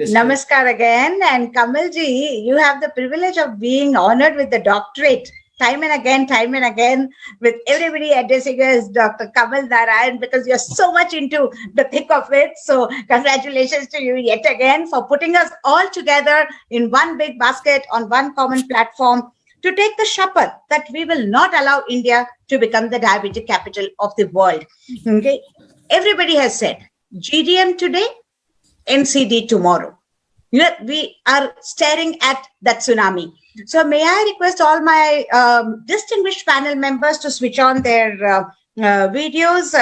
Namaskar again. And Kamalji, you have the privilege of being honored with the doctorate time and again, with everybody addressing you as Dr. Kamal Narayan, because you're so much into the thick of it. So congratulations to you yet again for putting us all together in one big basket on one common platform to take the Shapath that we will not allow India to become the diabetic capital of the world. Okay. Everybody has said GDM today, NCD tomorrow. We are staring at that tsunami. So may I request all my distinguished panel members to switch on their videos.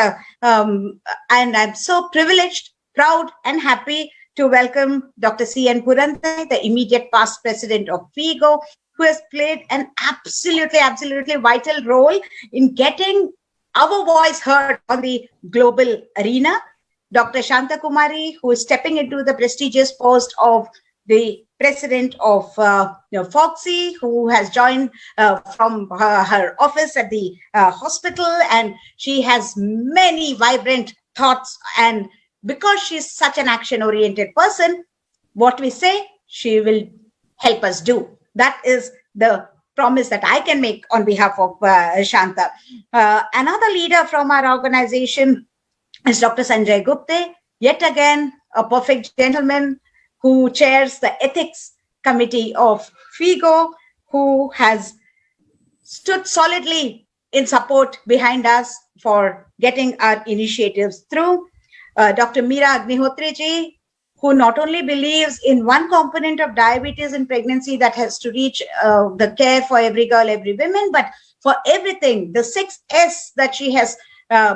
And I'm so privileged, proud and happy to welcome Dr. C.N. Purandare, the immediate past president of FIGO, who has played an absolutely vital role in getting our voice heard on the global arena. Dr. Shanta Kumari, who is stepping into the prestigious post of the president of FOXI, who has joined from her office at the hospital, and she has many vibrant thoughts. And because she's such an action-oriented person, what we say, she will help us do. That is the promise that I can make on behalf of Shanta. Another leader from our organization is Dr. Sunil Gupta, yet again a perfect gentleman who chairs the ethics committee of FIGO, who has stood solidly in support behind us for getting our initiatives through. Dr. Meera Agnihotriji, who not only believes in one component of diabetes in pregnancy that has to reach the care for every girl, every woman, but for everything, the 6 S that she has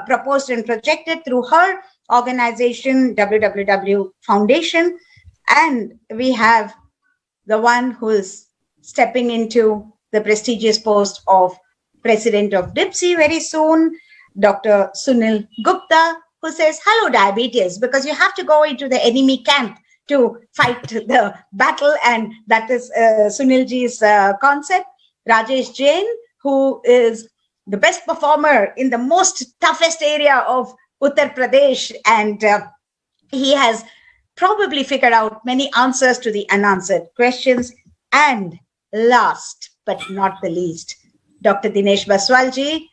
proposed and projected through her organization, WWW Foundation. And we have the one who is stepping into the prestigious post of president of DIPSI very soon, Dr. Sunil Gupta, who says, hello, diabetes, because you have to go into the enemy camp to fight the battle. And that is Sunilji's concept. Rajesh Jain, who is the best performer in the most toughest area of Uttar Pradesh. And he has probably figured out many answers to the unanswered questions. And last but not the least, Dr. Dinesh Baswalji,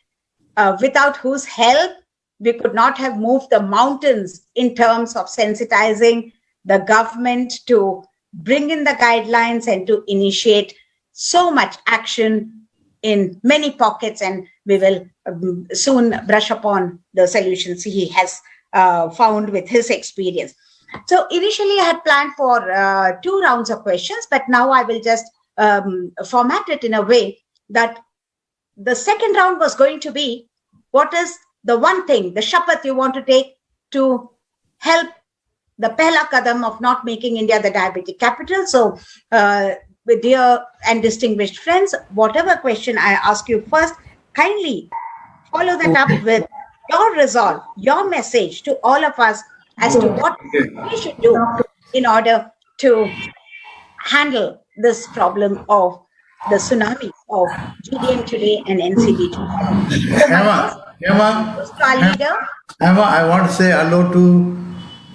without whose help we could not have moved the mountains in terms of sensitizing the government to bring in the guidelines and to initiate so much action in many pockets. And we will soon brush upon the solutions he has found with his experience. So initially I had planned for 2 rounds of questions, but now I will just format it in a way that the second round was going to be, what is the one thing, the Shapath you want to take to help the Pehla Kadam of not making India the diabetic capital. So with dear and distinguished friends, whatever question I ask you first, kindly follow that up with your resolve, your message to all of us as to what we should do in order to handle this problem of the tsunami of GDM today and NCD tomorrow. Hema, I want to say hello to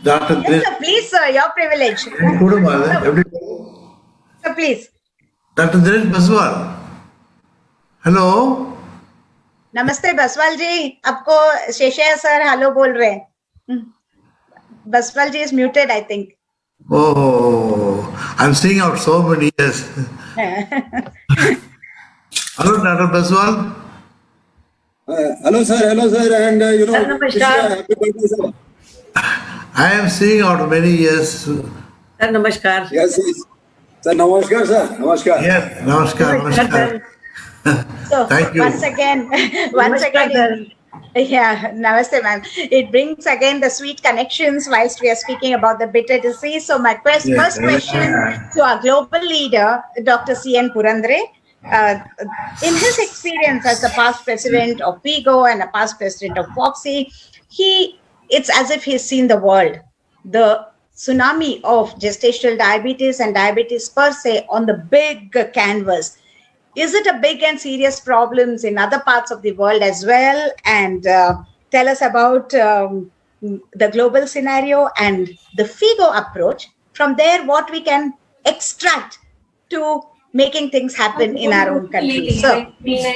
Dr. Yes, sir, please, sir, your privilege. So please. Dr. Dinesh Baswal. Hello. Namaste, Baswal ji. Aapko Sheshaya sir hello bol rahe hain. Baswal ji is muted, I think. Oh, I'm seeing out so many years. Hello, Dr. Baswal. Hello, sir, and happy birthday, sir. I am seeing out many years. Sir, namaskar. Yes, sir, namaskar, sir. Namaskar. Yes, namaskar. So, thank you. Once again, yeah, namaste, ma'am. It brings again the sweet connections whilst we are speaking about the bitter disease. So my first question to our global leader, Dr. C.N. Purandare. In his experience as the past president of FIGO and a past president of FOXI, it's as if he's seen the world. The tsunami of gestational diabetes and diabetes per se on the big canvas. Is it a big and serious problems in other parts of the world as well? And tell us about the global scenario and the FIGO approach from there what we can extract to making things happen in our own country. So can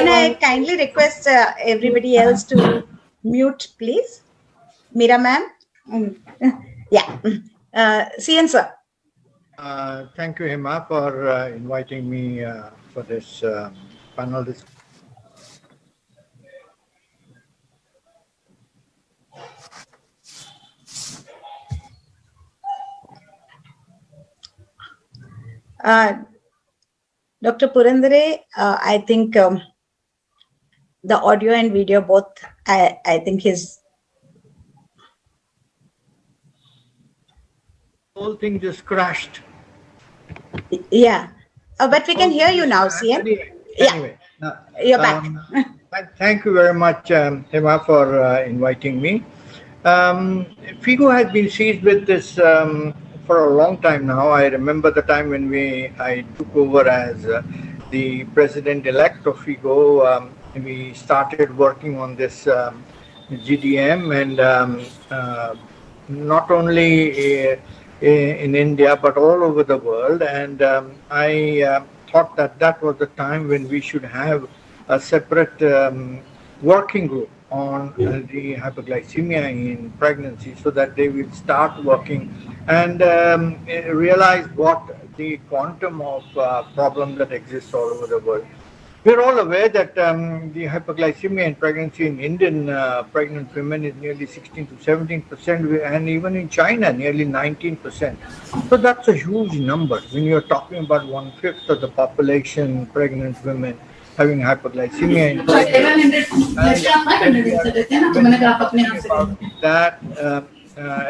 I kindly request everybody else to mute, please? Meera ma'am? Yeah. CN sir. Thank you, Hema, for inviting me for this panel discussion. Dr. Purandare, I think the audio and video both, I think his whole thing just crashed. Yeah, but we can hear you now, CN. Anyway, you're back. Thank you very much, Hema, for inviting me. FIGO has been seized with this for a long time now. I remember the time when I took over as the president-elect of FIGO. We started working on this GDM, and not only in India but all over the world. And I thought that was the time when we should have a separate working group on the hypoglycemia in pregnancy, so that they will start working and realize what the quantum of problem that exists all over the world. We're all aware that the hypoglycemia in pregnancy in Indian pregnant women is nearly 16 to 17%, and even in China, nearly 19%. So that's a huge number when you're talking about 1/5 of the population, pregnant women having hypoglycemia in pregnancy. That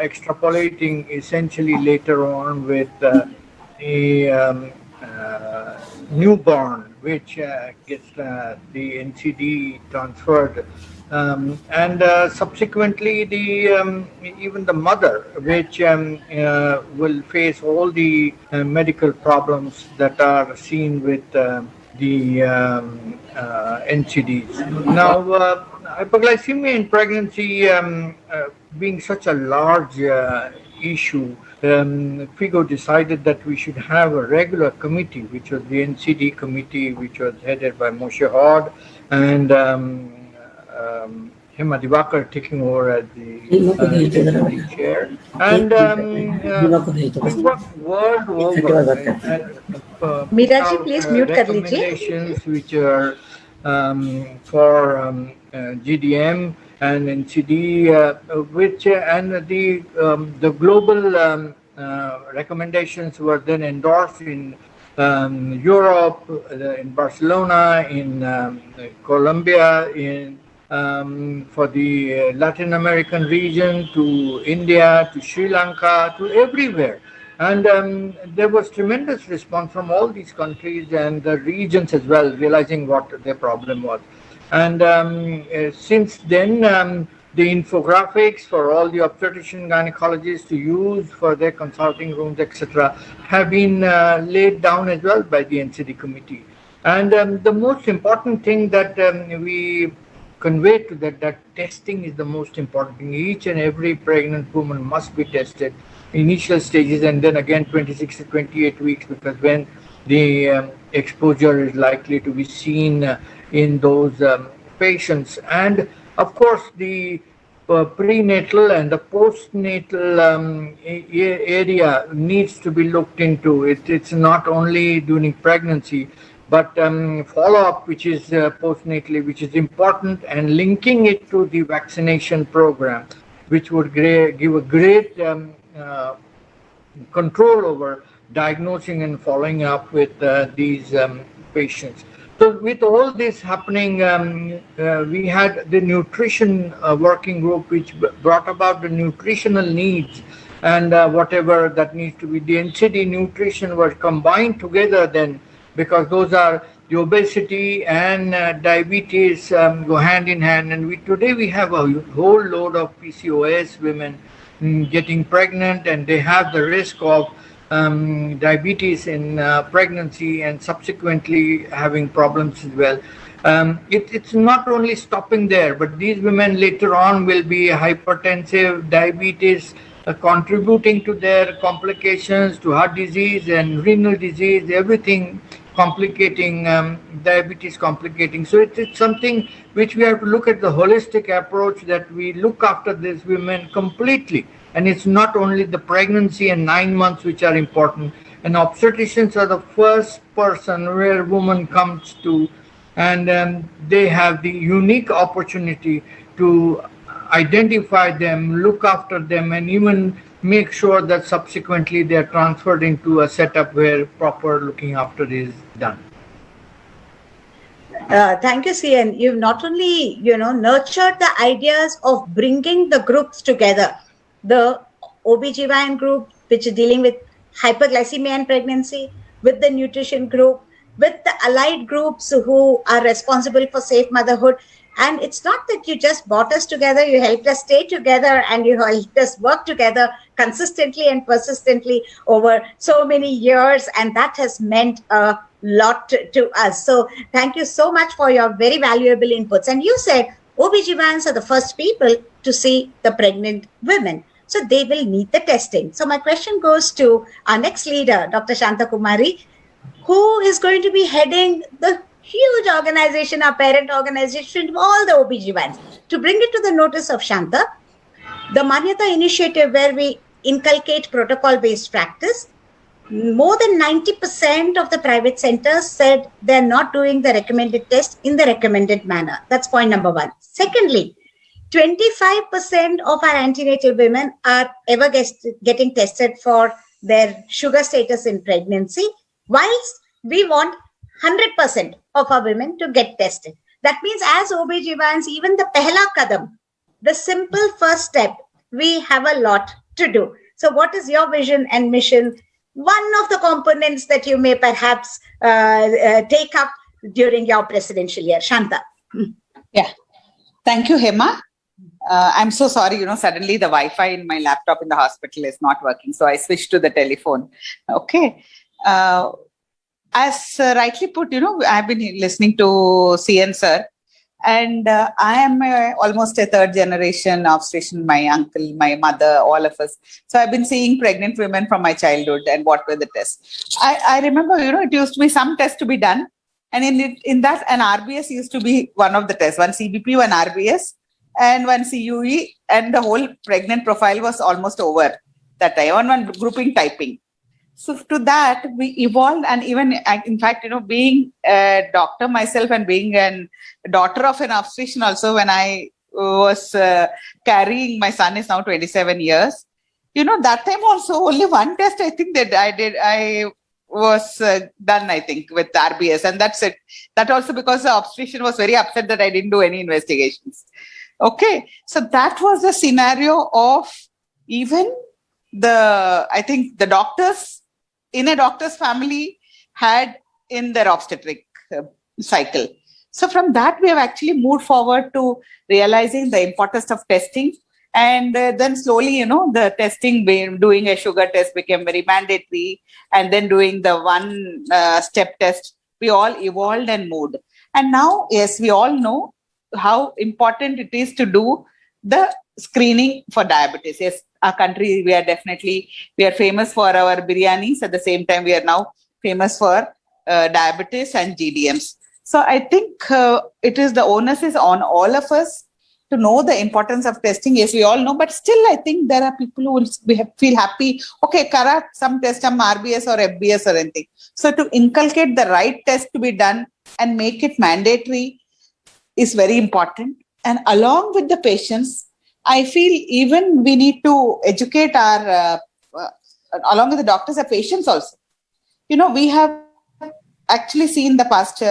extrapolating essentially later on with the newborn, which gets the NCD transferred, and subsequently even the mother, which will face all the medical problems that are seen with the NCDs. Now, hypoglycemia in pregnancy being such a large issue, FIGO decided that we should have a regular committee, which was the NCD committee, which was headed by Moshe Hod, and Hema Divakar taking over as the chair. And we worked world over. Meeraji, please mute kar lijiye. Recommendations which are for GDM and NCD, which and the global recommendations were then endorsed in Europe, in Barcelona, in Colombia, in for the Latin American region, to India, to Sri Lanka, to everywhere. And there was tremendous response from all these countries and the regions as well, realizing what their problem was. And since then, the infographics for all the obstetrician gynecologists to use for their consulting rooms, etc., have been laid down as well by the NCD committee. And the most important thing that we convey to that testing is the most important thing. Each and every pregnant woman must be tested initial stages, and then again 26 to 28 weeks, because when the exposure is likely to be seen in those patients. And of course, the prenatal and the postnatal area needs to be looked into. It's not only during pregnancy, but follow-up, which is postnatally, which is important, and linking it to the vaccination program, which would give a great control over diagnosing and following up with these patients. So with all this happening, we had the nutrition working group, which brought about the nutritional needs and whatever that needs to be. The NCD nutrition were combined together then, because those are the obesity and diabetes go hand in hand. And today we have a whole load of PCOS women getting pregnant, and they have the risk of diabetes in pregnancy and subsequently having problems as well. It's not only stopping there, but these women later on will be hypertensive, diabetes, contributing to their complications, to heart disease and renal disease, everything complicating, diabetes complicating. So it's something which we have to look at the holistic approach, that we look after these women completely. And it's not only the pregnancy and 9 months which are important. And obstetricians are the first person where woman comes to, and they have the unique opportunity to identify them, look after them, and even make sure that subsequently they are transferred into a setup where proper looking after is done. Thank you, CN. You've not only, nurtured the ideas of bringing the groups together, the OBGYN group, which is dealing with hyperglycemia and pregnancy, with the nutrition group, with the allied groups who are responsible for safe motherhood. And it's not that you just brought us together, you helped us stay together, and you helped us work together consistently and persistently over so many years. And that has meant a lot to us. So thank you so much for your very valuable inputs. And you said OBGYNs are the first people to see the pregnant women. So they will need the testing. So my question goes to our next leader, Dr. Shanta Kumari, who is going to be heading the huge organization, our parent organization, of all the OBGYNs. To bring it to the notice of Shanta, the Manyata initiative, where we inculcate protocol-based practice, more than 90% of the private centers said they're not doing the recommended test in the recommended manner. That's point number one. Secondly, 25% of our antenatal women are ever getting tested for their sugar status in pregnancy, whilst we want 100% of our women to get tested. That means as OBGYNs, even the Pehla Kadam, the simple first step, we have a lot to do. So what is your vision and mission? One of the components that you may perhaps take up during your presidential year. Shanta. Yeah. Thank you, Hema. I'm so sorry, suddenly the Wi-Fi in my laptop in the hospital is not working. So I switched to the telephone. Okay. As rightly put, I've been listening to CN sir, and I am almost a third generation obstetrician, my uncle, my mother, all of us. So I've been seeing pregnant women from my childhood and what were the tests. I remember, it used to be some tests to be done. And in that, an RBS used to be one of the tests, one CBP, one RBS, and one CUE, and the whole pregnant profile was almost over that time, one grouping typing. So to that, we evolved, and even, in fact, being a doctor myself and being a daughter of an obstetrician also, when I was carrying, my son is now 27 years, that time also only one test I think that I was done, I think, with RBS, and that's it. That also because the obstetrician was very upset that I didn't do any investigations. Okay, so that was the scenario of even I think the doctors in a doctor's family had in their obstetric cycle. So from that, we have actually moved forward to realizing the importance of testing. And then slowly, the testing, doing a sugar test became very mandatory. And then doing the one step test, we all evolved and moved. And now, yes, we all know how important it is to do the screening for diabetes. Yes, our country, we are famous for our biryanis. At the same time, we are now famous for diabetes and GDMs. So I think the onus is on all of us to know the importance of testing. Yes, we all know, but still I think there are people who will feel happy. Okay, Kara, some test RBS or FBS or anything. So to inculcate the right test to be done and make it mandatory is very important. And along with the patients, I feel even we need to educate our, along with the doctors, the patients also. We have actually seen the past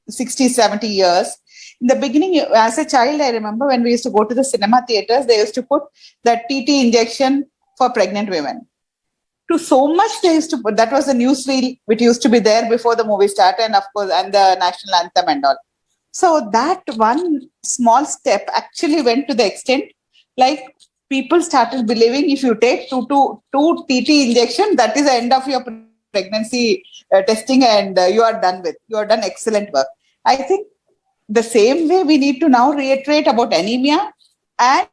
60, 70 years. In the beginning, as a child, I remember when we used to go to the cinema theaters, they used to put the TT injection for pregnant women. To so much they used to put, that was the newsreel which used to be there before the movie started, and of course, and the national anthem and all. So that one small step actually went to the extent, like people started believing if you take two TT injection, that is the end of your pregnancy testing, and you are done excellent work. I think the same way we need to now reiterate about anemia and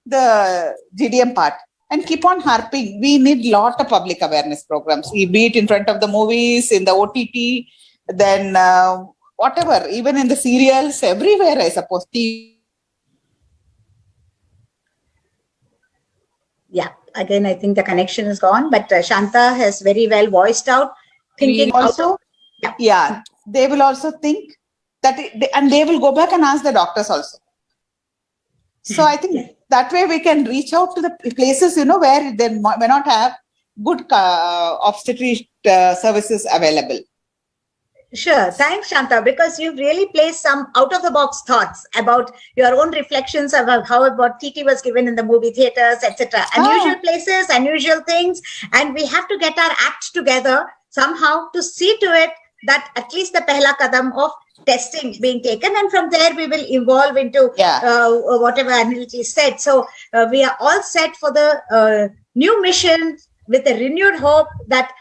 the GDM part and keep on harping. We need lot of public awareness programs, be it in front of the movies, in the OTT, then whatever, even in the serials, everywhere, I suppose. Yeah, again, I think the connection is gone, but Shanta has very well voiced out, thinking also, yeah, they will also think that, and they will go back and ask the doctors also. So I think that way we can reach out to the places, where they may not have good obstetric services available. Sure. Thanks, Shanta, because you've really placed some out-of-the-box thoughts about your own reflections about how about TT was given in the movie theaters, etc. Unusual places, unusual things, and we have to get our act together somehow to see to it that at least the pehla kadam of testing being taken, and from there we will evolve into whatever Anilji said. So we are all set for the new mission with a renewed hope that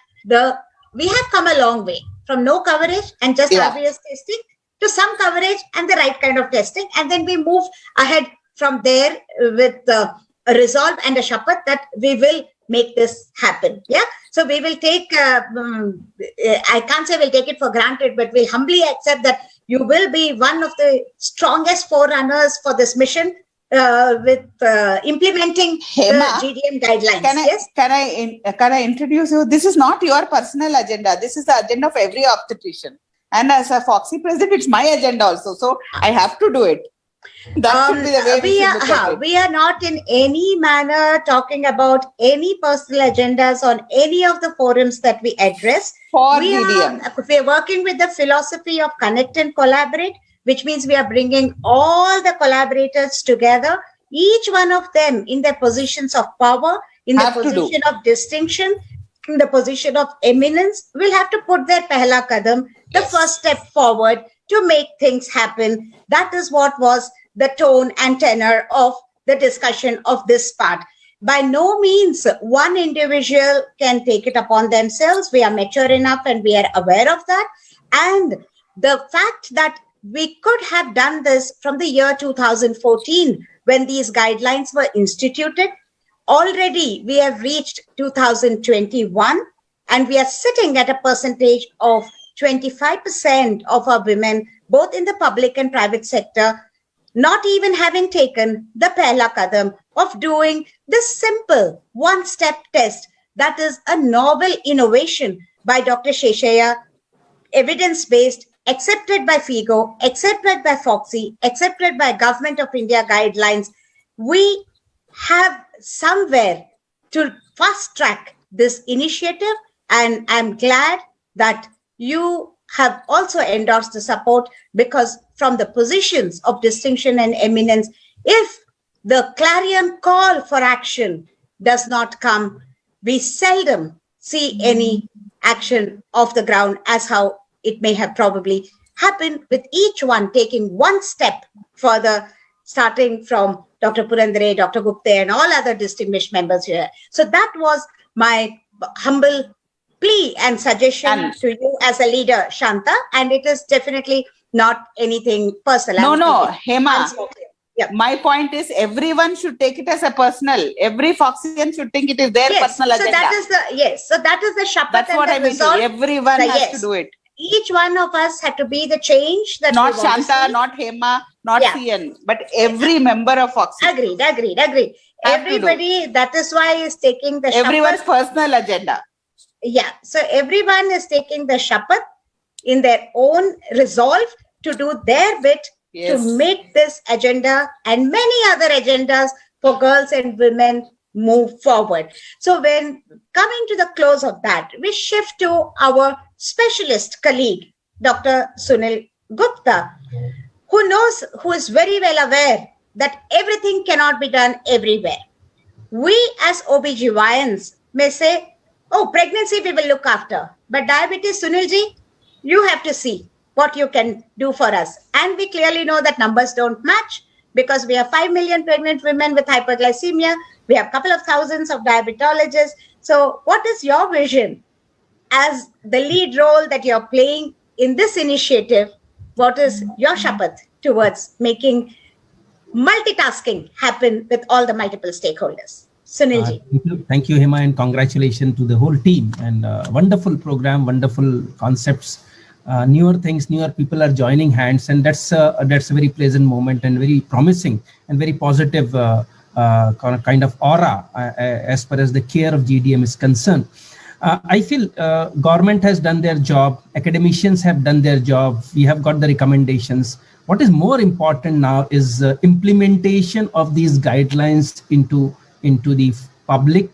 we have come a long way from no coverage and just obvious testing to some coverage and the right kind of testing, and then we move ahead from there with a resolve and a shapath that we will make this happen. Yeah. So we will take, I can't say we'll take it for granted, but we'll humbly accept that you will be one of the strongest forerunners for this mission with implementing Hema, the GDM guidelines. Can I introduce you? This is not your personal agenda. This is the agenda of every obstetrician. And as a Foxy president, it's my agenda also. So I have to do it. That should be the way we are not in any manner talking about any personal agendas on any of the forums that we address. We are working with the philosophy of connect and collaborate, which means we are bringing all the collaborators together, each one of them in their positions of power, in the position of distinction, in the position of eminence, will have to put their pehla kadam, the first step forward to make things happen. That is what was the tone and tenor of the discussion of this part. By no means one individual can take it upon themselves. We are mature enough and we are aware of that. And the fact that we could have done this from the year 2014 when these guidelines were instituted. Already we have reached 2021 and we are sitting at a percentage of 25% of our women, both in the public and private sector, not even having taken the pehla kadam of doing this simple one-step test. That is a novel innovation by Dr. Sheshaya, evidence-based, accepted by FIGO, accepted by Foxy, accepted by Government of India guidelines. We have somewhere to fast track this initiative, and I'm glad that you have also endorsed the support, because from the positions of distinction and eminence, if the clarion call for action does not come, we seldom see any action off the ground, as how it may have probably happened with each one taking one step further, starting from Dr. Purandare, Dr. Gupta, and all other distinguished members here. So that was my humble plea and suggestion to you as a leader, Shanta, and it is definitely not anything personal. No, Hema. My point is everyone should take it as a personal. Every Foxian should think it is their personal agenda. So that is the shapath. That's what I mean. Everyone has to do it. Each one of us had to be the change that not Shanta, not Hema, not CN, but every member of Foxy. Agreed. Everybody, that is why is taking the everyone's shapath. Personal agenda. Yeah, so everyone is taking the shapath in their own resolve to do their bit to make this agenda and many other agendas for girls and women move forward. So when coming to the close of that, we shift to our specialist colleague, Dr. Sunil Gupta, who is very well aware that everything cannot be done everywhere. We as OBGYNs may say, oh, pregnancy we will look after, but diabetes, Sunilji, you have to see what you can do for us. And we clearly know that numbers don't match, because we have 5 million pregnant women with hyperglycemia. We have a couple of thousands of diabetologists. So what is your vision as the lead role that you're playing in this initiative what is your Shapath towards making multitasking happen with all the multiple stakeholders? Sunilji. Thank you, Hema, and congratulations to the whole team. And wonderful program, wonderful concepts, newer things, newer people are joining hands, and that's a very pleasant moment and very promising and very positive kind of aura as far as the care of GDM is concerned. I feel government has done their job, academicians have done their job, we have got the recommendations. What is more important now is implementation of these guidelines into the public,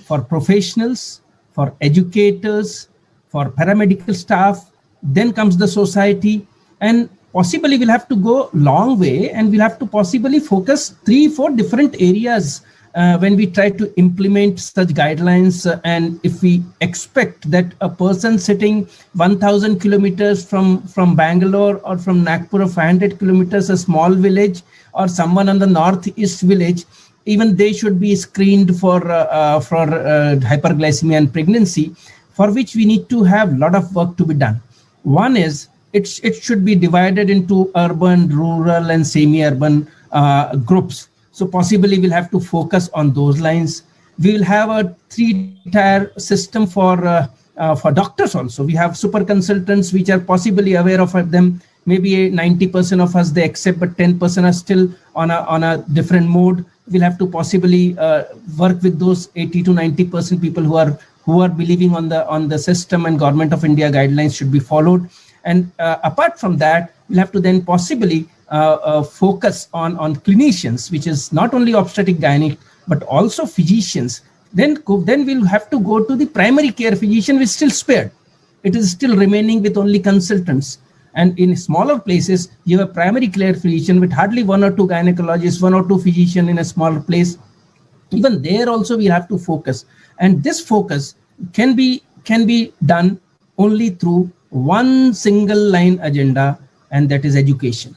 for professionals, for educators, for paramedical staff. Then comes the society, and possibly we'll have to go long way, and we'll have to possibly focus 3-4 different areas when we try to implement such guidelines. And if we expect that a person sitting 1000 kilometers from Bangalore or from Nagpur, or 500 kilometers, a small village, or someone on the northeast village, even they should be screened for hyperglycemia and pregnancy, for which we need to have a lot of work to be done. One is it should be divided into urban, rural, and semi-urban groups. So possibly we'll have to focus on those lines. We will have a 3-tier system for doctors also. We have super consultants which are possibly aware of them. Maybe 90% of us they accept, but 10% are still on a different mode. We'll have to possibly work with those 80 to 90% people who are believing on the system, and Government of India guidelines should be followed. And apart from that, we'll have to then possibly focus on clinicians, which is not only obstetric gynec, but also physicians. Then we'll have to go to the primary care physician, which is still spared. It is still remaining with only consultants. And in smaller places, you have a primary care physician with hardly 1 or 2 gynecologists, 1 or 2 physicians in a smaller place. Even there also we have to focus. And this focus can be done only through one single line agenda, and that is education.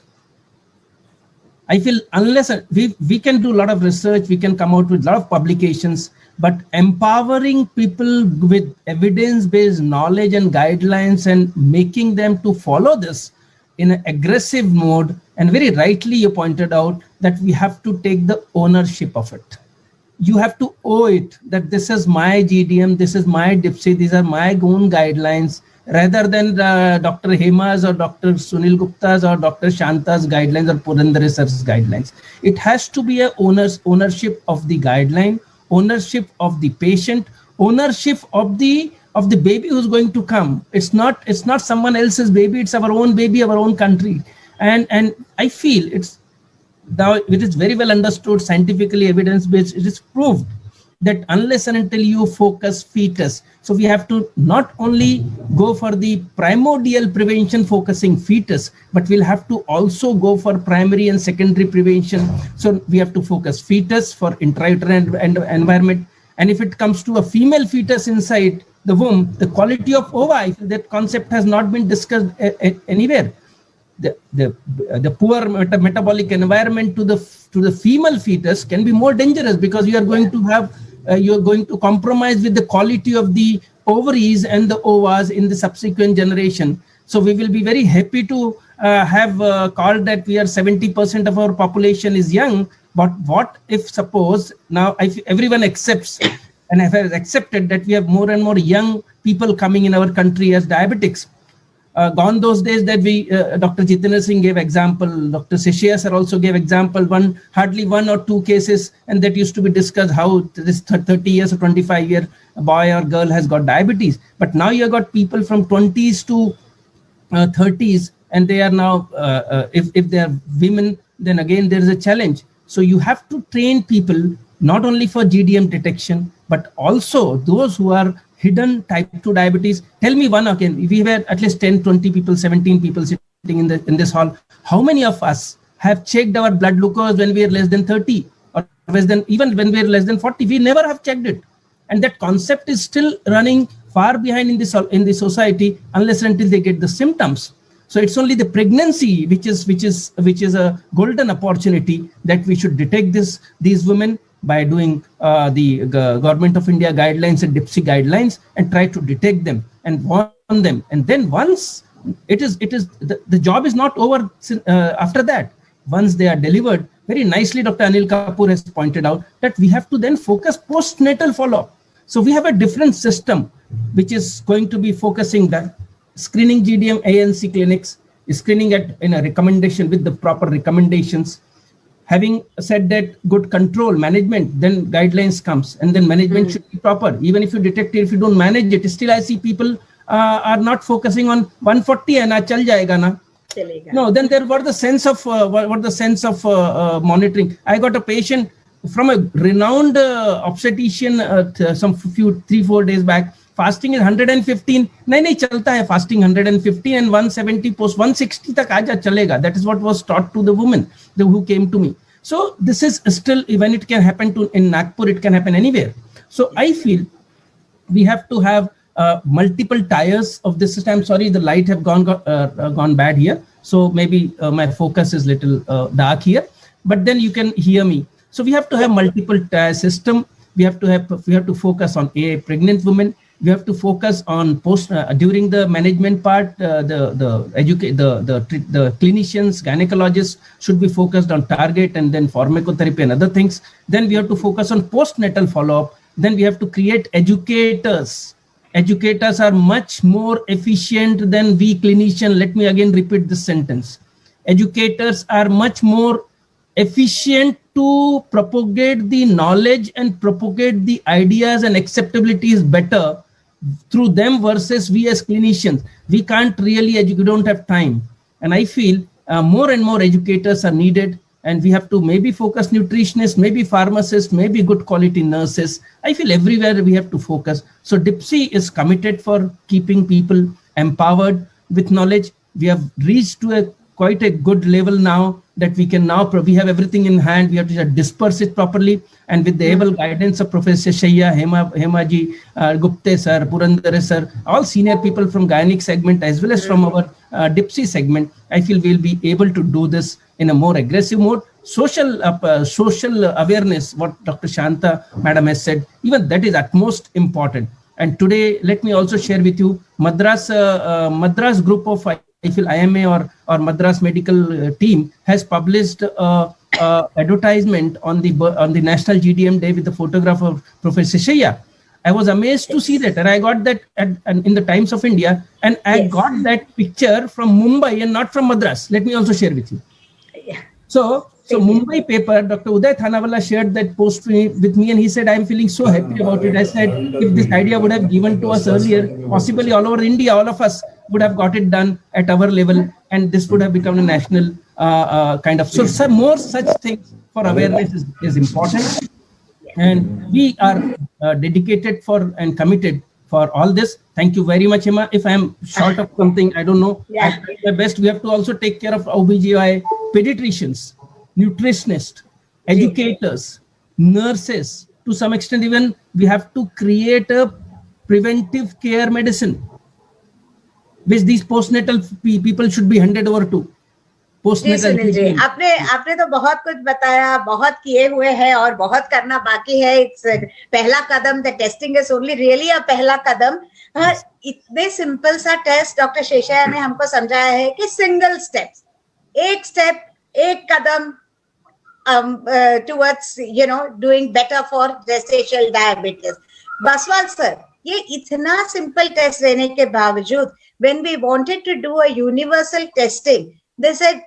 I feel unless we can do a lot of research, we can come out with a lot of publications, but empowering people with evidence-based knowledge and guidelines and making them to follow this in an aggressive mode, and very rightly you pointed out that we have to take the ownership of it. You have to owe it that this is my GDM, this is my DIPSI, these are my own guidelines, rather than Dr. Hema's or Dr. Sunil Gupta's or Dr. Shanta's guidelines or Purandare Sir's guidelines. It has to be a ownership of the guideline, ownership of the patient, ownership of the baby who's going to come. It's not someone else's baby, it's our own baby, our own country. And I feel it is very well understood, scientifically evidence-based. It is proved that unless and until you focus fetus, so we have to not only go for the primordial prevention focusing fetus, but we'll have to also go for primary and secondary prevention. So we have to focus fetus for intrauterine environment. And if it comes to a female fetus inside the womb, the quality of ova, that concept has not been discussed anywhere. The poor metabolic environment to the female fetus can be more dangerous, because you are going to compromise with the quality of the ovaries and the ovas in the subsequent generation. So we will be very happy to have called that we are 70% of our population is young. But what if suppose now if everyone accepts and has accepted that we have more and more young people coming in our country as diabetics? Gone those days that Dr. Jitendra Singh gave example, Dr. Seshia sir also gave example, hardly 1 or 2 cases, and that used to be discussed how this 30 years or 25-year boy or girl has got diabetes. But now you have got people from 20s to 30s, and they are now, if they are women, then again there is a challenge. So you have to train people not only for GDM detection, but also those who are hidden type 2 diabetes. Tell me one again, if we were at least 10, 20 people, 17 people sitting in this hall, how many of us have checked our blood glucose when we are less than 30 or even when we are less than 40? We never have checked it. And that concept is still running far behind in the society unless and until they get the symptoms. So it's only the pregnancy which is a golden opportunity that we should detect these women by doing the Government of India guidelines and DIPSI guidelines, and try to detect them and warn them. And then once the job is not over after that. Once they are delivered, very nicely Dr. Anil Kapoor has pointed out that we have to then focus postnatal follow-up. So we have a different system which is going to be focusing that screening GDM ANC clinics, screening in a recommendation with the proper recommendations. Having said that, good control management, then guidelines comes, and then management should be proper. Even if you detect it, if you don't manage it, still I see people are not focusing on 140 and chal jayega na. No, then there was the sense of monitoring. I got a patient from a renowned obstetrician some 3-4 days back. Fasting is 115. Nahi chalta hai fasting 115 and 170 post 160 tak aaja chalega. That is what was taught to the women who came to me. So this is still, when it can happen in Nagpur, it can happen anywhere. So I feel we have to have multiple tiers of this system. I'm sorry, the light have gone bad here. So maybe my focus is little dark here, but then you can hear me. So we have to have multiple tier system. We have to focus on pregnant women. We have to focus on during the management part. The clinicians, gynecologists should be focused on target and then pharmacotherapy and other things. Then we have to focus on postnatal follow-up. Then we have to create educators. Educators are much more efficient than we clinicians. Let me again repeat this sentence. Educators are much more efficient to propagate the knowledge and propagate the ideas and acceptability is better through them versus we as clinicians. We can't really educate, we don't have time. And I feel more and more educators are needed, and we have to maybe focus nutritionists, maybe pharmacists, maybe good quality nurses. I feel everywhere we have to focus. So DIPSI is committed for keeping people empowered with knowledge. We have reached to quite a good level now that we can now, we have everything in hand. We have to disperse it properly. And with the able guidance of Professor Shaiya, Hema ji, Gupta sir, Purandare sir, all senior people from gynec segment as well as from our DIPSI segment, I feel we'll be able to do this in a more aggressive mode. Social awareness, what Dr. Shanta madam has said, even that is utmost important. And today, let me also share with you, Madras group of, I feel IMA or Madras medical team has published advertisement on the National GDM Day with the photograph of Professor Shaiya. I was amazed to see that, and I got that in the Times of India, and I got that picture from Mumbai and not from Madras. Let me also share with you. So Mumbai paper, Dr. Uday Thanawala shared that post with me, and he said, I'm feeling so happy about it. I said, if this idea would have given to us earlier, possibly all over India, all of us would have got it done at our level, and this would have become a national kind of. So some more such things for awareness is important. And we are dedicated for and committed for all this. Thank you very much, Hema. If I am short of something, I don't know. I try my best. We have to also take care of OBGYN, pediatricians, nutritionists, educators, nurses. To some extent, even we have to create a preventive care medicine, which these postnatal people should be handed over to. जी सुनील जी, आपने तो बहुत कुछ बताया, बहुत किए हुए हैं और बहुत करना बाकी है. इट्स पहला कदम, the testing is only really a पहला कदम. इतने सिंपल सा टेस्ट डॉक्टर शेषाया ने हमको समझाया है कि सिंगल स्टेप्स, एक स्टेप, एक कदम towards doing better for gestational diabetes. Baswal sir, ये इतना सिंपल टेस्ट रहने के बावजूद when we wanted to do a universal testing, they said,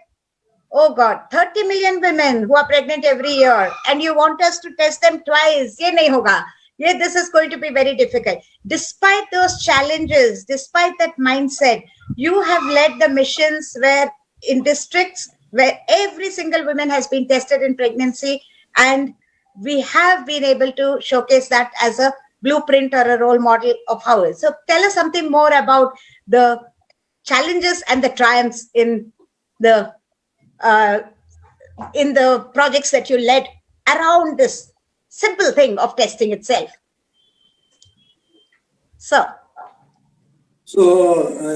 oh God, 30 million women who are pregnant every year, and you want us to test them twice. Ye nahi hoga. This is going to be very difficult. Despite those challenges, despite that mindset, you have led the missions where in districts where every single woman has been tested in pregnancy, and we have been able to showcase that as a blueprint or a role model of how it is. So tell us something more about the challenges and the triumphs in the projects that you led around this simple thing of testing itself. So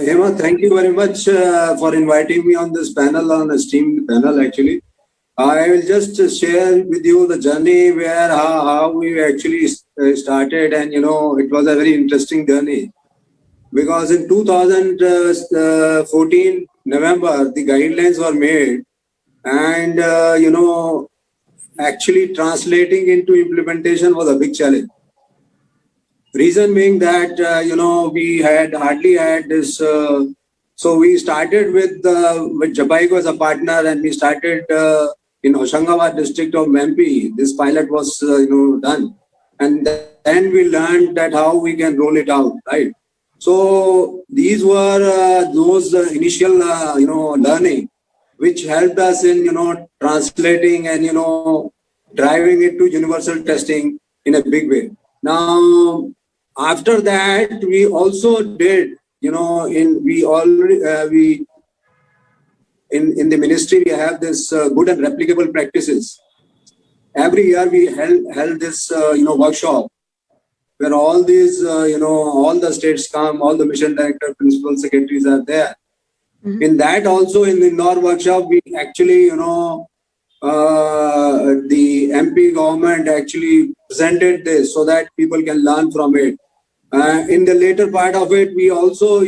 Hema, thank you very much for inviting me on this panel, on a esteemed panel actually. I will just share with you the journey where how we actually started, and it was a very interesting journey. because in 2014 November, the guidelines were made, and actually translating into implementation was a big challenge. Reason being that we had hardly had this. So we started with Japaico as a partner, and we started in Hoshangabad district of MP. This pilot was done, and then we learned that how we can roll it out, right? So these were those initial learning, which helped us in translating and driving it to universal testing in a big way. Now, after that, we also did in the ministry we have this good and replicable practices. Every year we held this workshop where all these all the states come, all the mission director, principal secretaries are there. Mm-hmm. In that also, in the Indore workshop, we actually the MP government actually presented this so that people can learn from it. In the later part of it, we also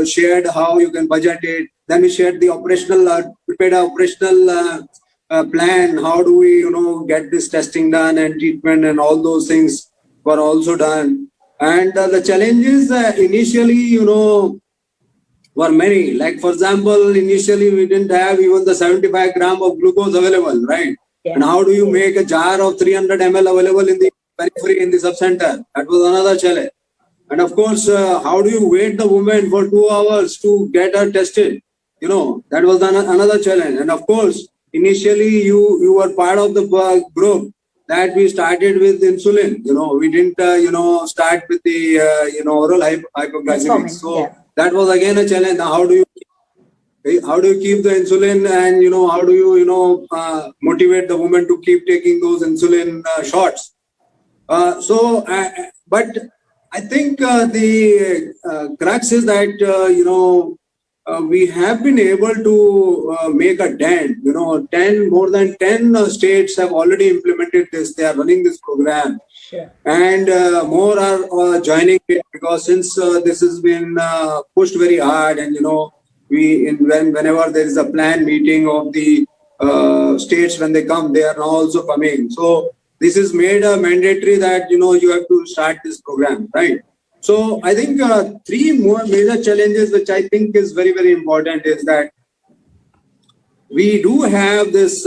shared how you can budget it. Then we shared the operational, prepared an operational plan. How do we get this testing done and treatment and all those things were also done. And the challenges initially were many. Like for example, initially we didn't have even the 75 gram of glucose available, right? Yeah. And how do you make a jar of 300 ml available in the periphery in the sub-center? That was another challenge. And of course, how do you wait the woman for 2 hours to get her tested? That was another challenge. And of course, initially you were part of the group that we started with insulin. We didn't start with the oral hypoglycemic. So that was again a challenge. Now, how do you keep the insulin, and how do you motivate the woman to keep taking those insulin shots? But I think the crux is that we have been able to make a dent. More than 10 states have already implemented this. They are running this program. Sure. And more are joining it, because since this has been pushed very hard, and whenever there is a planned meeting of the states, when they come, they are now also coming. So this is made mandatory that you have to start this program, right? So I think 3 more major challenges, which I think is very, very important, is that we do have this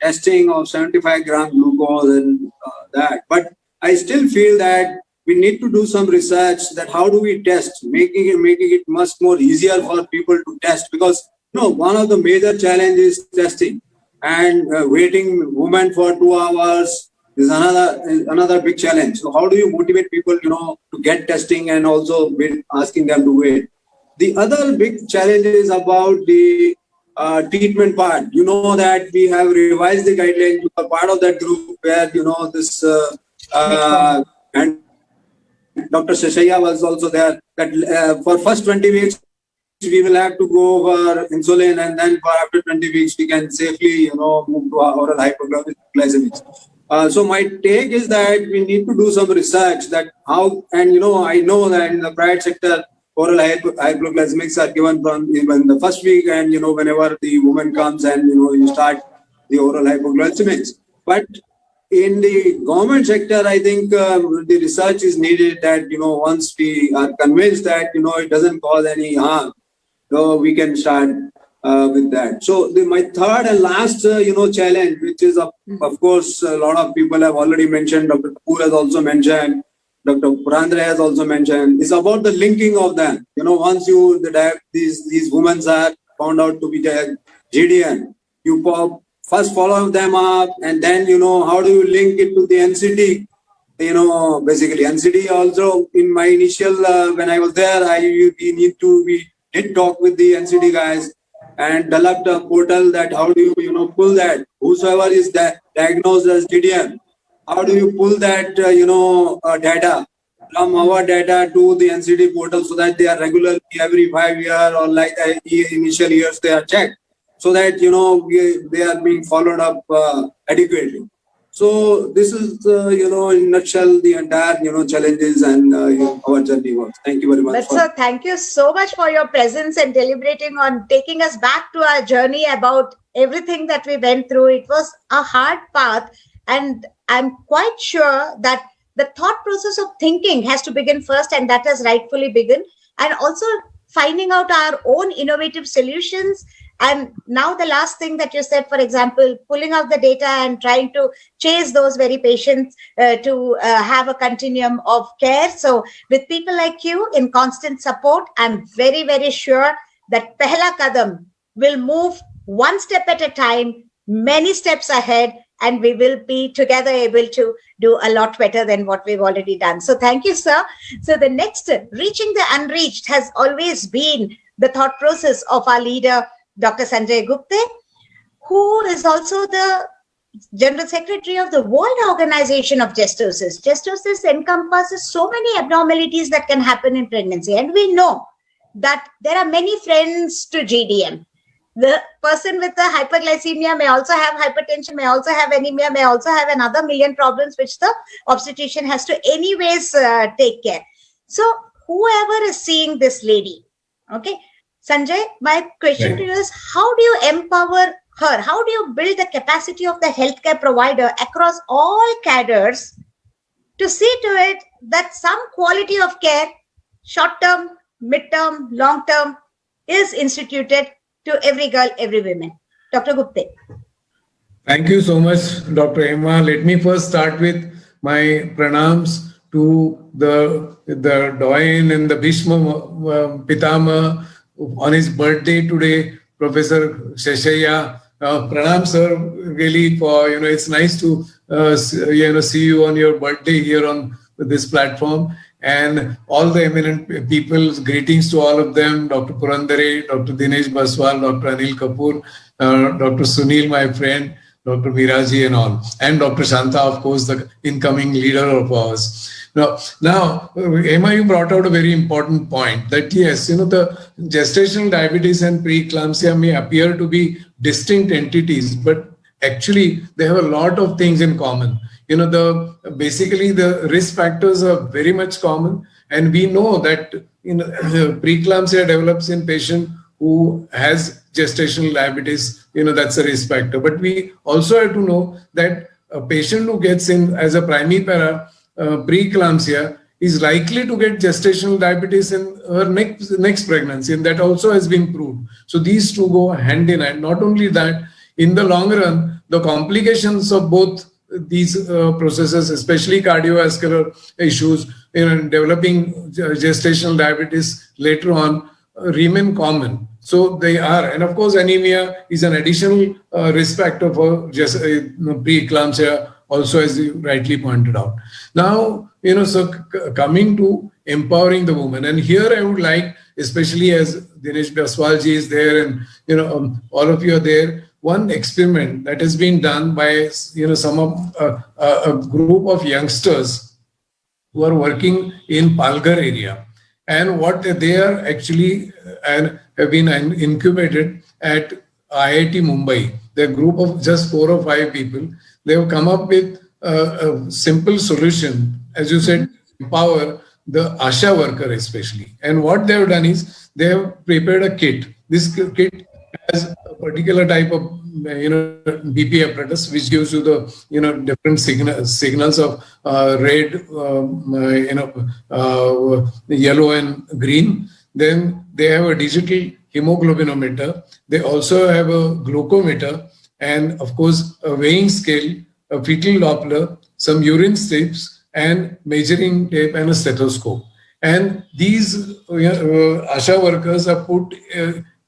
testing of 75 gram glucose and that, but I still feel that we need to do some research that how do we test, making it much more easier for people to test, because one of the major challenges is testing, and waiting women for 2 hours is another big challenge. So how do you motivate people, to get testing and also asking them to wait? The other big challenge is about the treatment part. That we have revised the guidelines. You are part of that group where this and Dr. Sheshaya was also there. That for first 20 weeks we will have to go over insulin, and then for after 20 weeks we can safely move to oral hypoglycemics. So my take is that we need to do some research that how, and I know that in the private sector oral hypoglycemics are given from even the first week, and whenever the woman comes and you start the oral hypoglycemics. But in the government sector, I think the research is needed that once we are convinced that it doesn't cause any harm, so we can start with that. So my third and last challenge, which is of course a lot of people have already mentioned, Dr. Kapoor has also mentioned, Dr. Purandre has also mentioned, is about the linking of them. Once these women are found out to be GDN, you first follow them up, and then how do you link it to the NCD? Basically NCD also, in my initial when I was there, we did talk with the NCD guys and developed a portal that how do you pull that, whosoever is diagnosed as GDN, how do you pull that data from our data to the NCD portal, so that they are regularly every 5 years or like initial years they are checked, so that they are being followed up adequately. So this is, in a nutshell, the entire, challenges and our journey was. Thank you very much. But sir, thank you so much for your presence and deliberating on taking us back to our journey about everything that we went through. It was a hard path, and I'm quite sure that the thought process of thinking has to begin first, and that has rightfully begun, and also finding out our own innovative solutions. And now the last thing that you said, for example, pulling out the data and trying to chase those very patients to have a continuum of care. So with people like you in constant support, I'm very, very sure that Pehla Kadam will move one step at a time, many steps ahead, and we will be together able to do a lot better than what we've already done. So thank you, sir. So the next, reaching the unreached, has always been the thought process of our leader, Dr. Sunil Gupta, who is also the General Secretary of the World Organization of Gestosis. Gestosis encompasses so many abnormalities that can happen in pregnancy. And we know that there are many friends to GDM. The person with the hyperglycemia may also have hypertension, may also have anemia, may also have another million problems which the obstetrician has to anyways take care. So whoever is seeing this lady, okay, Sanjay, my question to you is, how do you empower her? How do you build the capacity of the healthcare provider across all cadres to see to it that some quality of care, short-term, mid-term, long-term, is instituted to every girl, every woman? Dr. Gupta. Thank you so much, Dr. Hema. Let me first start with my pranams to the doyen and the Bhishma Pitama on his birthday today, Professor Sheshaya. Pranam, sir, really, for, it's nice to, see you on your birthday here on this platform. And all the eminent people, greetings to all of them, Dr. Purandare, Dr. Dinesh Baswal, Dr. Anil Kapoor, Dr. Sunil, my friend, Dr. Miraji and all, and Dr. Shanta, of course, the incoming leader of ours. Now, Hema, you brought out a very important point that yes, the gestational diabetes and preeclampsia may appear to be distinct entities, but actually they have a lot of things in common. Basically the risk factors are very much common, and we know that preeclampsia develops in patient who has gestational diabetes, that's a risk factor. But we also have to know that a patient who gets in as a primipara preeclampsia is likely to get gestational diabetes in her next pregnancy, and that also has been proved. So these two go hand in hand. Not only that, in the long run, the complications of both these processes, especially cardiovascular issues, developing gestational diabetes later on, remain common. So they are, and of course, anemia is an additional risk factor for preeclampsia, also, as you rightly pointed out. Now, so coming to empowering the woman, and here I would like, especially as Dinesh Baswalji is there, and all of you are there, one experiment that has been done by some of a group of youngsters who are working in Palghar area, and what they are actually and have been incubated at IIT Mumbai. They're a group of just 4 or 5 people. They have come up with a simple solution, as you said, empower the ASHA worker especially. And what they have done is they have prepared a kit. This kit has a particular type of BP apparatus which gives you the different signals of red, yellow and green. Then they have a digital hemoglobinometer. They also have a glucometer, and of course a weighing scale, a fetal Doppler, some urine strips, and measuring tape and a stethoscope. And these ASHA workers are put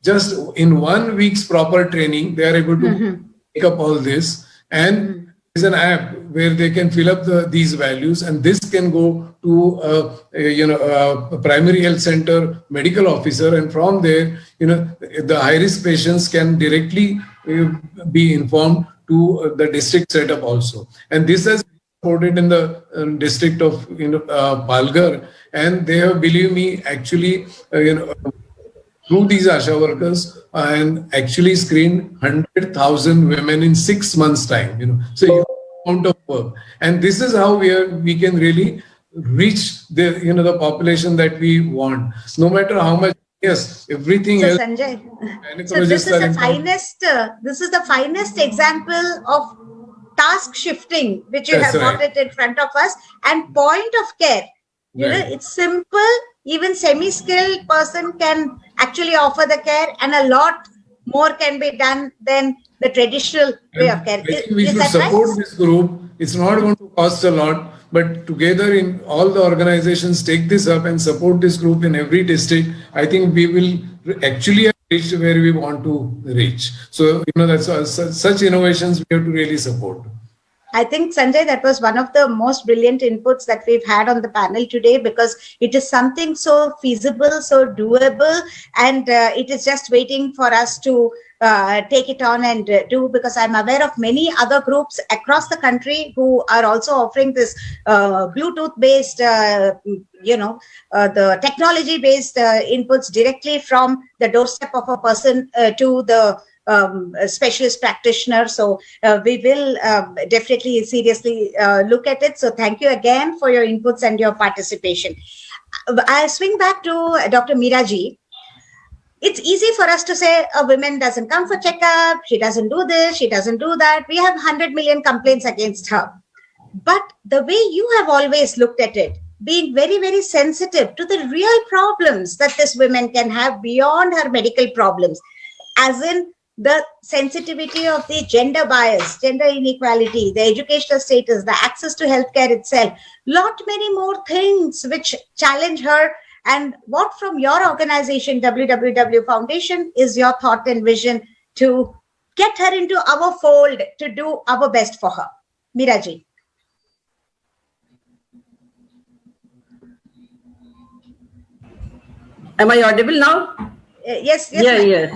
just in 1 week's proper training. They are able to pick up all this, and there's an app where they can fill up these values, and this can go to a primary health center medical officer, and from there, the high-risk patients can directly be informed to the district setup also. And this has been supported in the district of Palghar, and they have, believe me, actually through these ASHA workers and actually screened 100,000 women in 6 months' time. So amount of work. And this is how we can really reach the population that we want. No matter how much, yes, everything So else. Sanjay, so this is the finest example of task shifting which you That's have got right. it in front of us, and point of care. Right. It's simple. Even semi-skilled person can actually offer the care, and a lot more can be done than the traditional way of care. I think we Is should that support right? this group. It's not going to cost a lot, but together in all the organizations take this up and support this group in every district. I think we will actually reach where we want to reach. So, that's such innovations we have to really support. I think, Sanjay, that was one of the most brilliant inputs that we've had on the panel today, because it is something so feasible, so doable, and it is just waiting for us to take it on and do, because I'm aware of many other groups across the country who are also offering this Bluetooth-based, the technology-based inputs directly from the doorstep of a person to the specialist practitioner. So we will definitely seriously look at it. So thank you again for your inputs and your participation. I'll swing back to Dr. Meeraji. It's easy for us to say a woman doesn't come for checkup, she doesn't do this, she doesn't do that. We have 100 million complaints against her. But the way you have always looked at it, being very, very sensitive to the real problems that this woman can have beyond her medical problems, as in the sensitivity of the gender bias, gender inequality, the educational status, the access to healthcare itself, lot many more things which challenge her. And what from your organization, WWW Foundation, is your thought and vision to get her into our fold, to do our best for her? Meeraji. Am I audible now? Yes. Yes.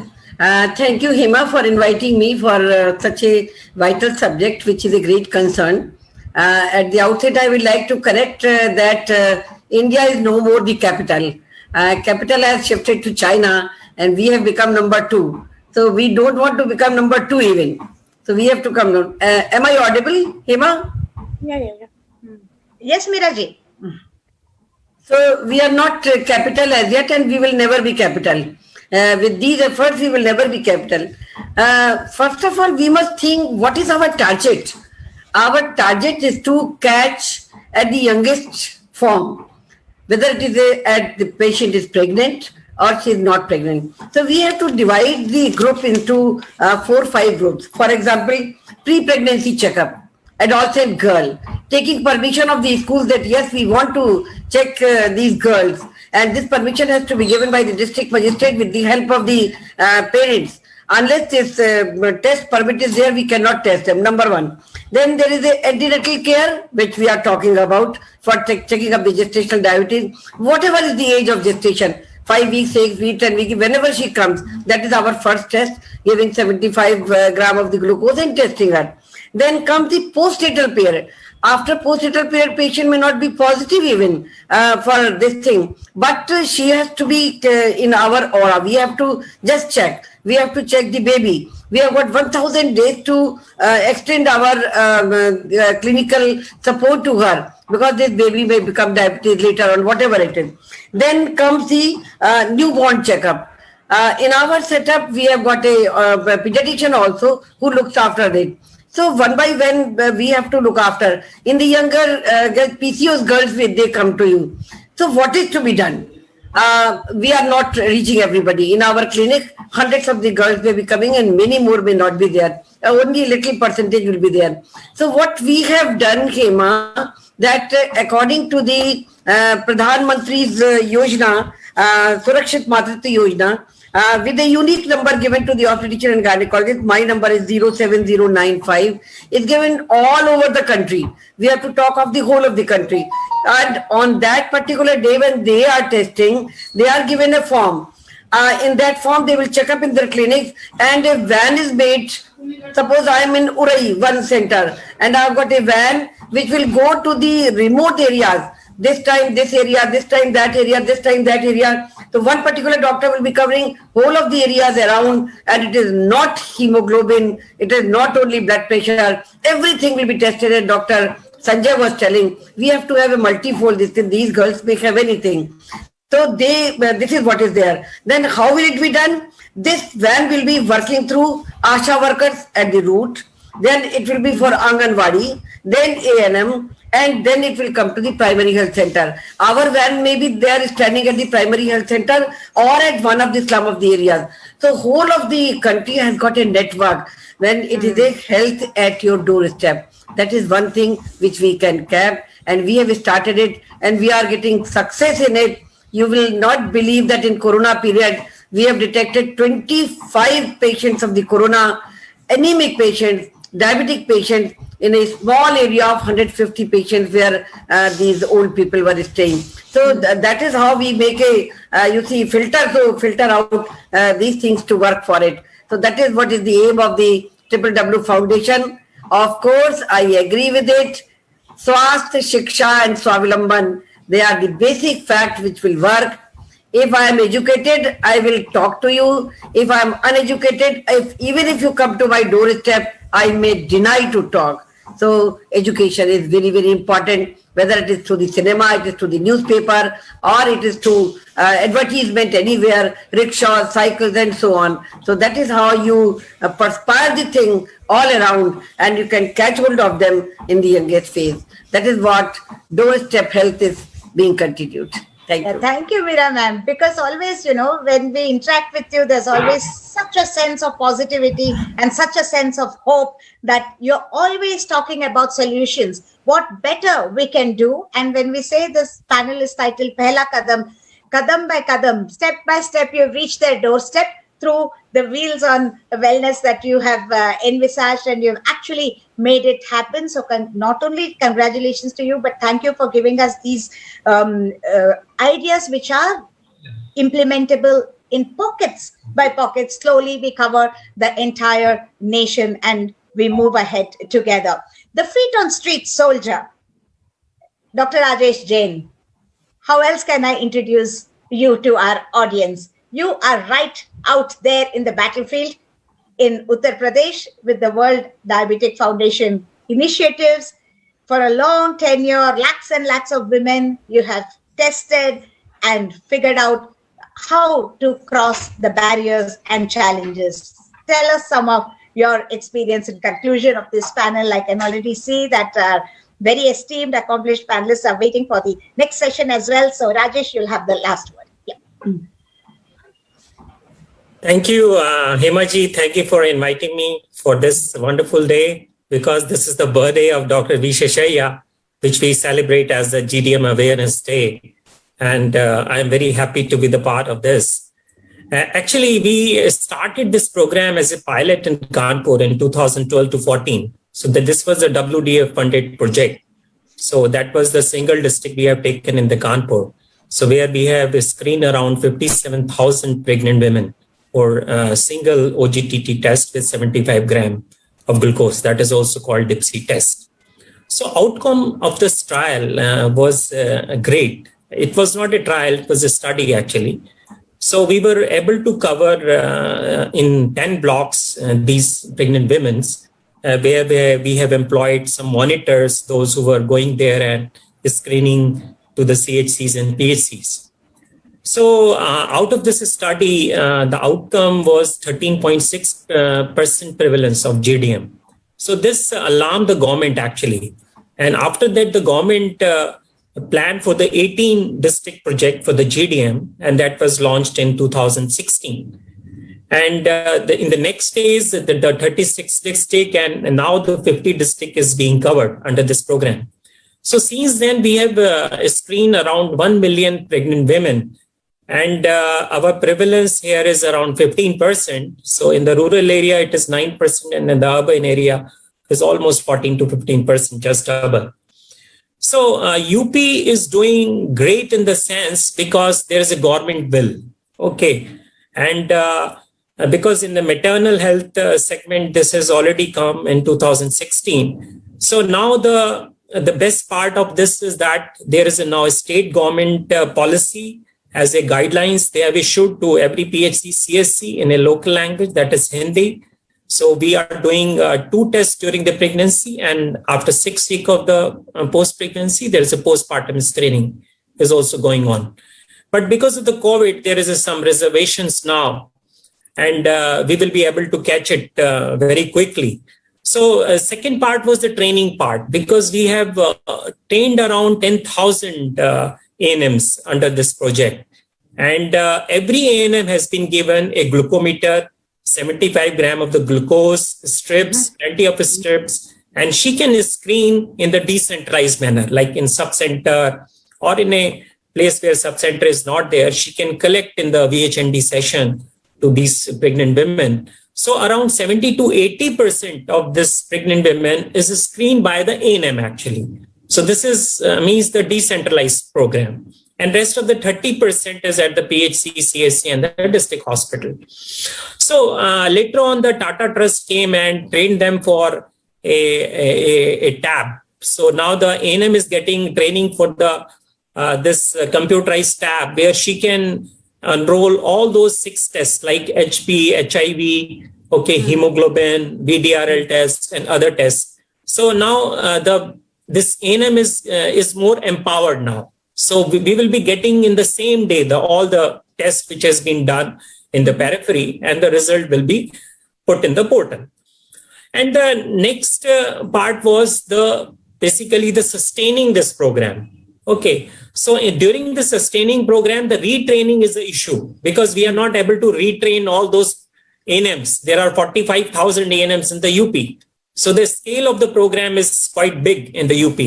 Thank you, Hema, for inviting me for such a vital subject, which is a great concern. At the outset, I would like to correct that India is no more the capital. Capital has shifted to China, and we have become number 2. So we don't want to become number 2 even. So we have to come down. Am I audible, Hema? Yeah. Yes, Meeraji. So we are not capital as yet, and we will never be capital. With these efforts, we will never be capital. First of all, we must think, what is our target? Our target is to catch at the youngest form, whether it is the patient is pregnant or she is not pregnant. So we have to divide the group into 4 or 5 groups. For example, pre-pregnancy checkup, adolescent girl, taking permission of the schools that yes, we want to check these girls, and this permission has to be given by the district magistrate with the help of the parents. Unless this test permit is there, we cannot test them, number 1. Then there is the antenatal care, which we are talking about for checking up the gestational diabetes. Whatever is the age of gestation, 5 weeks, 6 weeks, 10 weeks, whenever she comes, that is our first test, giving 75 gram of the glucose and testing her. Then comes the postnatal period. After postnatal period, patient may not be positive even for this thing, but she has to be in our aura. We have to just check. We have to check the baby. We have got 1,000 days to extend our clinical support to her, because this baby may become diabetes later on, whatever it is. Then comes the newborn checkup. In our setup, we have got a pediatrician also who looks after it. So one by one, we have to look after. In the younger PCOS girls, they come to you. So what is to be done? We are not reaching everybody. In our clinic, hundreds of the girls may be coming and many more may not be there. Only a little percentage will be there. So what we have done, Hema, that according to the Pradhan Mantri's Yojana, Surakshit Matritva Yojana, with a unique number given to the obstetrician and gynecologist, my number is 07095. It's given all over the country. We have to talk of the whole of the country. And on that particular day when they are testing, they are given a form. In that form, they will check up in their clinics, and a van is made. Suppose I am in Urai, one center, and I have got a van which will go to the remote areas this time this area, this time that area, this time that area. So one particular doctor will be covering whole of the areas around, and it is not hemoglobin, it is not only blood pressure, everything will be tested. And Dr. Sanjay was telling, we have to have a multifold. These girls may have anything. So this is what is there. Then how will it be done? This van will be working through ASHA workers at the route. Then it will be for Anganwadi, then A&M, and then it will come to the primary health center. Our van may be there standing at the primary health center or at one of the slum of the areas. So whole of the country has got a network when it is a health at your doorstep. That is one thing which we can cap, and we have started it and we are getting success in it. You will not believe that in Corona period, we have detected 25 patients of the Corona, anemic patients, diabetic patients in a small area of 150 patients where these old people were staying. So that is how we make a, filter out these things to work for it. So that is what is the aim of the W Foundation. Of course, I agree with it. Swasth, Shiksha and Swavilamban, they are the basic facts which will work. If I am educated, I will talk to you. If I am uneducated, even if you come to my doorstep, I may deny to talk. So education is very, very important, whether it is through the cinema, it is through the newspaper, or it is through advertisement anywhere, rickshaws, cycles, and so on. So that is how you perspire the thing all around, and you can catch hold of them in the youngest phase. That is what doorstep health is being continued. Thank you. Thank you, Meera ma'am. Because always, when we interact with you, there's always such a sense of positivity and such a sense of hope that you're always talking about solutions, what better we can do. And when we say this panel is titled Pehla Kadam, Kadam by Kadam, step by step, you've reached their doorstep through the wheels on wellness that you have envisaged, and you've actually made it happen. So not only congratulations to you, but thank you for giving us these ideas which are implementable in pockets by pockets. Slowly we cover the entire nation and we move ahead together. The feet on street soldier, Dr. Rajesh Jain. How else can I introduce you to our audience? You are right out there in the battlefield in Uttar Pradesh with the World Diabetic Foundation initiatives. For a long tenure, lakhs and lakhs of women, you have tested and figured out how to cross the barriers and challenges. Tell us some of your experience in conclusion of this panel. I can already see that very esteemed, accomplished panelists are waiting for the next session as well. So Rajesh, you'll have the last word. Yeah. Thank you, Hema ji. Thank you for inviting me for this wonderful day, because this is the birthday of Dr. V. Sheshaiah, which we celebrate as the GDM Awareness Day. And I'm very happy to be the part of this. Actually, we started this program as a pilot in Kanpur in 2012 to 14. So this was a WDF funded project. So that was the single district we have taken in the Kanpur. So where we have screened around 57,000 pregnant women for a single OGTT test with 75 grams of glucose. That is also called DIPSI test. So outcome of this trial was great. It was not a trial, it was a study actually. So we were able to cover in 10 blocks these pregnant women where we have employed some monitors, those who were going there and screening to the CHCs and PHCs. So out of this study, the outcome was 13.6% prevalence of GDM. So this alarmed the government actually. And after that, the government planned for the 18 district project for the GDM, and that was launched in 2016. And in the next phase, the 36 district and now the 50 district is being covered under this program. So since then, we have screened around 1 million pregnant women. And our prevalence here is around 15%. So in the rural area, it is 9%, and in the urban area, is almost 14 to 15%, just double. So UP is doing great in the sense because there is a government bill. Okay. And because in the maternal health segment, this has already come in 2016. So now the the best part of this is that there is now a state government policy as a guidelines they have issued to every PHC CSC in a local language, that is Hindi. So we are doing 2 tests during the pregnancy, and after 6 weeks of the post-pregnancy, there is a postpartum screening is also going on. But because of the COVID, there is some reservations now, and we will be able to catch it very quickly. So second part was the training part, because we have trained around 10,000 ANMs under this project. And every ANM has been given a glucometer, 75 grams of the glucose, strips, plenty of strips, and she can screen in the decentralized manner, like in subcenter or in a place where subcenter is not there. She can collect in the VHND session to these pregnant women. So around 70 to 80% of this pregnant women is screened by the ANM actually. So this is means the decentralized program. And rest of the 30% is at the PHC, CSC and the district hospital. So later on, the Tata Trust came and trained them for a tab. So now the ANM is getting training for the this computerized tab where she can enroll all those 6 tests like HP, HIV, hemoglobin, VDRL tests and other tests. So now this ANM is more empowered now. So we will be getting in the same day all the tests which has been done in the periphery, and the result will be put in the portal. And the next part was basically the sustaining this program. Okay, so during the sustaining program, the retraining is the issue because we are not able to retrain all those ANMs. There are 45,000 ANMs in the UP. So the scale of the program is quite big in the UP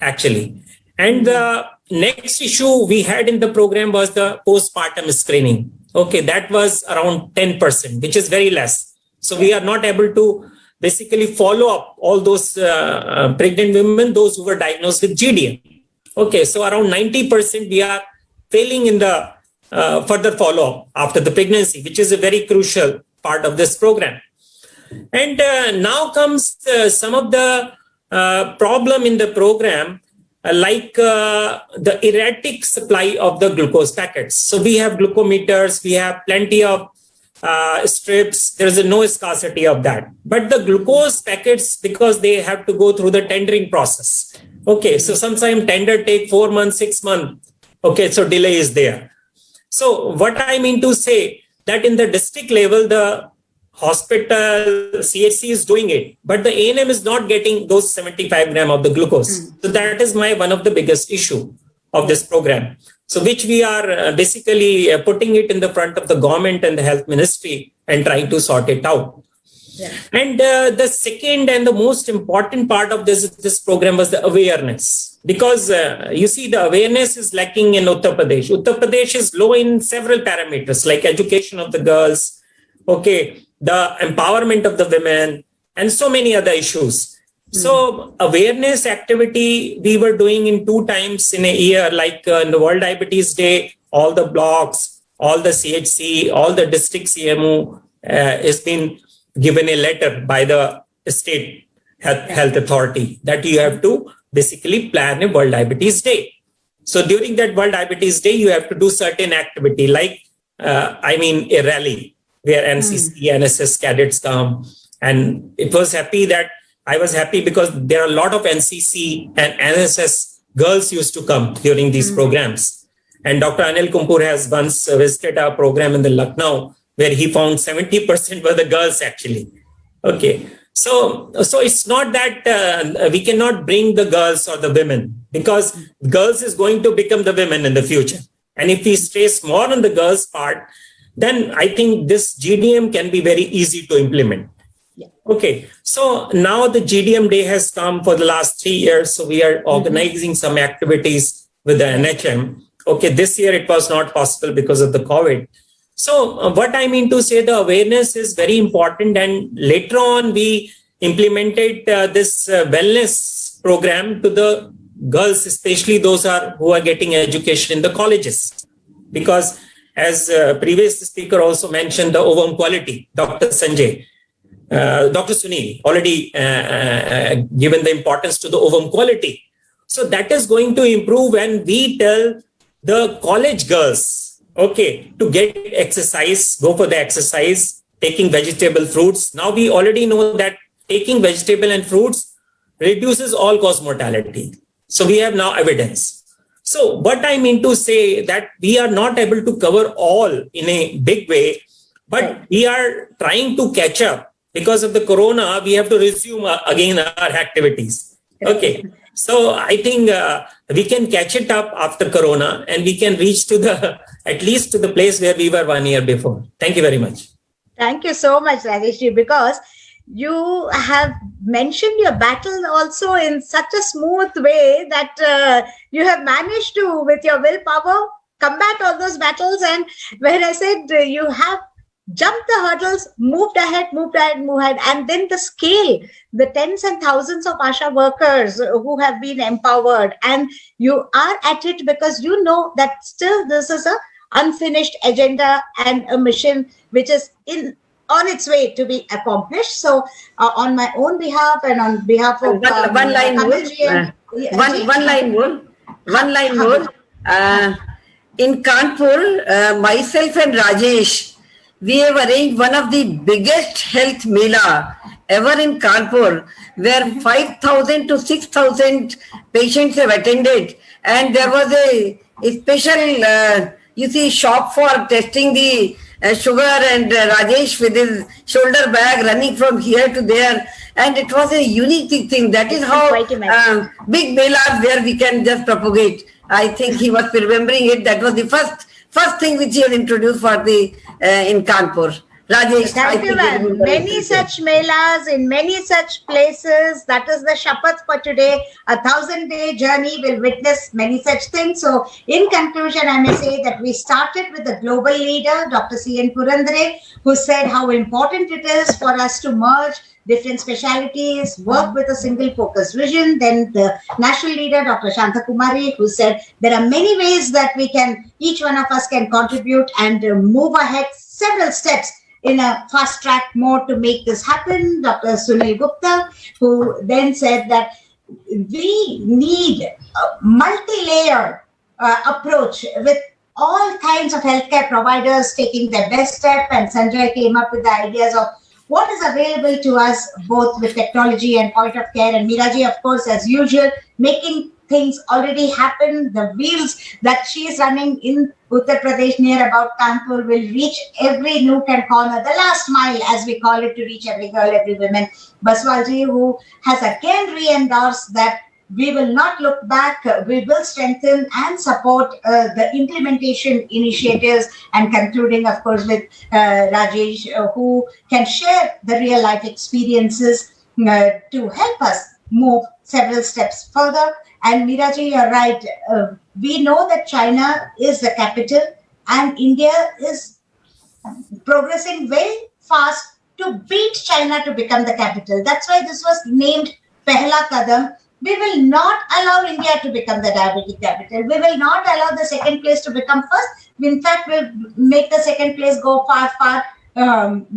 actually. And the next issue we had in the program was the postpartum screening. Okay, that was around 10%, which is very less. So we are not able to basically follow up all those pregnant women, those who were diagnosed with GDM. Okay, so around 90% we are failing in the further follow-up after the pregnancy, which is a very crucial part of this program. And now comes some of the problem in the program, like the erratic supply of the glucose packets. So we have glucometers, we have plenty of strips, there is no scarcity of that. But the glucose packets, because they have to go through the tendering process. Okay, so sometimes tender take 4 months, 6 months. Okay, so delay is there. So what I mean to say that in the district level, the hospital CHC is doing it, but the ANM is not getting those 75 grams of the glucose. So that is one of the biggest issue of this program. So which we are basically putting it in the front of the government and the health ministry and trying to sort it out. Yeah. And the second and the most important part of this program was the awareness, because you see the awareness is lacking in Uttar Pradesh. Uttar Pradesh is low in several parameters like education of the girls, okay, the empowerment of the women, and so many other issues. So awareness activity we were doing in 2 times in a year, like in the World Diabetes Day, all the blocks, all the CHC, all the district CMO has been given a letter by the state health authority that you have to basically plan a World Diabetes Day. So during that World Diabetes Day, you have to do certain activity like, a rally where NCC, NSS cadets come. And I was happy because there are a lot of NCC and NSS girls used to come during these programs. And Dr. Anil Kumpur has once visited our program in the Lucknow, where he found 70% were the girls actually. Okay. So it's not that we cannot bring the girls or the women, because girls is going to become the women in the future. And if we stress more on the girls part, then I think this GDM can be very easy to implement. Yeah. Okay, so now the GDM day has come for the last 3 years. So we are organizing some activities with the NHM. Okay, this year it was not possible because of the COVID. So what I mean to say, the awareness is very important. And later on, we implemented this wellness program to the girls, especially those who are getting education in the colleges. Because as previous speaker also mentioned, the ovum quality, Dr. Sanjay, Dr. Sunil already given the importance to the ovum quality. So that is going to improve when we tell the college girls, okay, to get exercise, go for the exercise, taking vegetable fruits. Now we already know that taking vegetable and fruits reduces all cause mortality. So we have now evidence. So what I mean to say that we are not able to cover all in a big way, but we are trying to catch up. Because of the corona, we have to resume again our activities. Okay. So I think we can catch it up after corona and we can reach to the, at least to the place where we were 1 year before. Thank you very much. Thank you so much, Rajesh, because you have mentioned your battle also in such a smooth way that you have managed to, with your willpower, combat all those battles. And when I said you have jumped the hurdles, moved ahead. And then the scale, the tens and thousands of ASHA workers who have been empowered, and you are at it because you know that still this is a unfinished agenda and a mission which is on its way to be accomplished. So on my own behalf and on behalf of one line more. In Kanpur, myself and Rajesh, we have arranged one of the biggest health mela ever in Kanpur, where 5,000 to 6,000 patients have attended, and there was a special shop for testing the sugar, and Rajesh with his shoulder bag running from here to there, and it was a unique thing. That is how big melas where we can just propagate. I think he was remembering it. That was the first thing which he had introduced for the in Kanpur. Rajesh, thank you, ma'am. Many such melas in many such places. That is the Shapath for today. 1,000-day journey will witness many such things. So, in conclusion, I may say that we started with the global leader, Dr. C.N. Purandare, who said how important it is for us to merge different specialities, work with a single focused vision. Then the national leader, Dr. Shanta Kumari, who said there are many ways that we can, each one of us can contribute and move ahead several steps in a fast track mode to make this happen. Dr. Sunil Gupta, who then said that we need a multi-layered approach with all kinds of healthcare providers taking their best step, and Sanjay came up with the ideas of what is available to us both with technology and point of care, and Meeraji, of course, as usual, making things already happen. The wheels that she is running in Uttar Pradesh near about Kanpur will reach every nook and corner, the last mile as we call it, to reach every girl, every woman. Baswalji, who has again re-endorsed that we will not look back, we will strengthen and support the implementation initiatives, and concluding, of course, with Rajesh, who can share the real life experiences to help us move several steps further. And Meeraji, you're right. We know that China is the capital and India is progressing very fast to beat China to become the capital. That's why this was named Pehla Kadam. We will not allow India to become the diabetes capital. We will not allow the second place to become first. In fact, we'll make the second place go far, far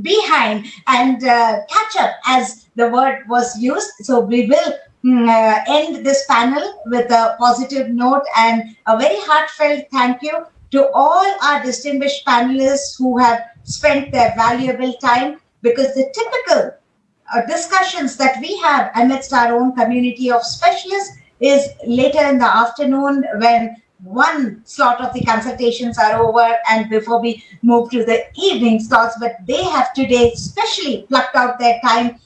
behind and catch up, as the word was used. So we will end this panel with a positive note and a very heartfelt thank you to all our distinguished panelists who have spent their valuable time, because the typical discussions that we have amidst our own community of specialists is later in the afternoon, when one slot of the consultations are over and before we move to the evening slots. But they have today specially plucked out their time